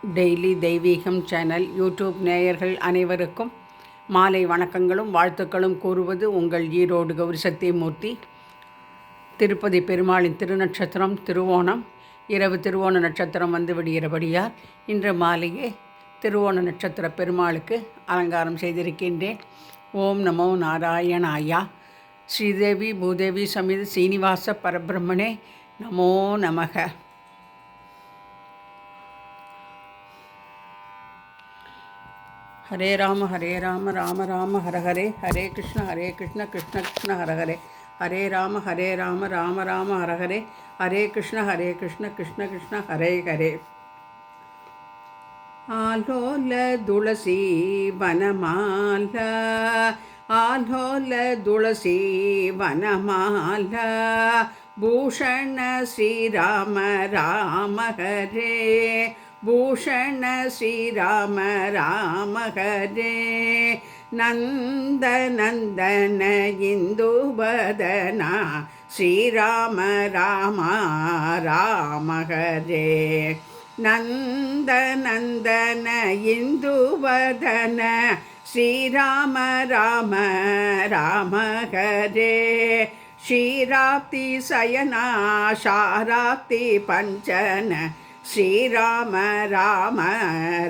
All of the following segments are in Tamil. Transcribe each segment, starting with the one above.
டெய்லி தெய்வீகம் சேனல் யூடியூப் நேயர்கள் அனைவருக்கும் மாலை வணக்கங்களும் வாழ்த்துக்களும் கூறுவது உங்கள் ஈரோடு கௌரிசக்தி மூர்த்தி. திருப்பதி பெருமாளின் திருநட்சத்திரம் திருவோணம். இரவு திருவோண நட்சத்திரம் வந்து விடுகிறபடியால் இன்று மாலையே திருவோண நட்சத்திர பெருமாளுக்கு அலங்காரம் செய்திருக்கின்றேன். ஓம் நமோ நாராயணாயா. ஸ்ரீதேவி பூதேவி சமேத சீனிவாச பரபிரம்மனே நமோ நமக. ஹரே ராம ராம ராம ஹர ஹரே, ஹரே கிருஷ்ண கிருஷ்ண கிருஷ்ண ஹர ஹரே, ஹரே ராம ராம ஹர ஹரே, ஹரே கிருஷ்ண கிருஷ்ண கிருஷ்ண ஹரே ஹரே. ஆலோல துளசி வனமால, ஆலோல துளசி வனமால, பூஷண ஸ்ரீராம ராம ஹரே, பூஷண ஸ்ரீராம ராம ஹரே, நந்த நந்தன இந்துவதனா ஸ்ரீராம ராம ராம ஹரே, நந்த நந்தன இந்துவதன ஸ்ரீராம ராம ராம ஹரே, ஷீராப்தி சயனா ஷாராப்தி பஞ்சன ஸ்ரீராம ராம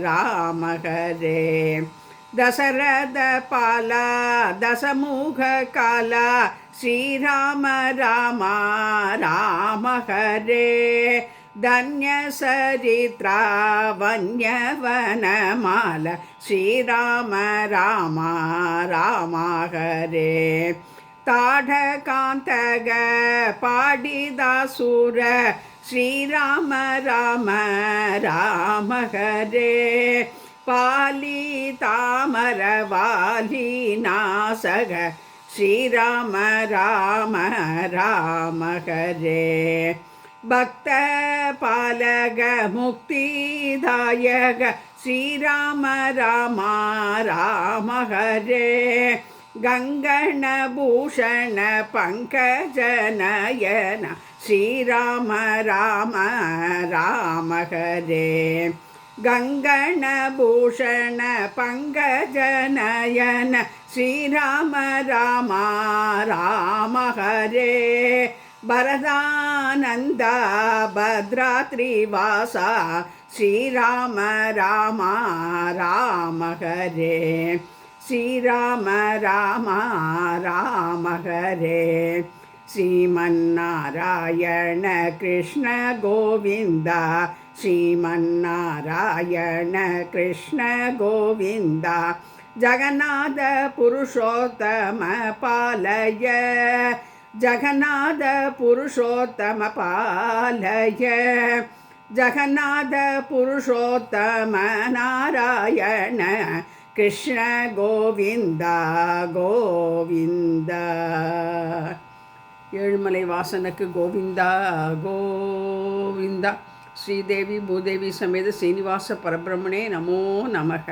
ராம ஹரே, தசரத பால தசமுக கால ஸ்ரீராம ராம ராம ஹரே, தன்ய சரித்ரா வன்யவனமால ஸ்ரீராம ராம ராம ஹரே, தாடகாந்தக பாடிதாசுர ஸ்ரீராம ராம ராம ஹரே, பாலி தாமர வாலி நாசக ஸ்ரீராம ராம ராம ஹரே, பக்த பாலக முக்திதாயக ஸ்ரீராம ராம ராம ஹரே, கங்கண பூஷண பங்கஜநயன ஸ்ரீராம ராம ராம ஹரே, கங்கண பூஷண பங்கஜநயன ஸ்ரீராம ராம ராம ஹரே, பரதானந்த பத்ராத்ரிவாசா ஸ்ரீராம ராம ராம ஹரே, ஸ்ரீராம ராம ராம ஹரே, ஸ்ரீமன்னாராயண கிருஷ்ண கோவிந்தா, ஸ்ரீமன்னாராயண கிருஷ்ண கோவிந்தா, ஜகநாத புருஷோத்தம பாலய, ஜகநாத புருஷோத்தம பாலய, ஜகநாத புருஷோத்தம நாராயண கிருஷ்ண கோவிந்தா கோவிந்தா. ஏழுமலை வாசனுக்கு கோவிந்தா கோவிந்தா. ஸ்ரீதேவி பூதேவி சமேத சீனிவாச பரபிரம்மனே நமோ நமக.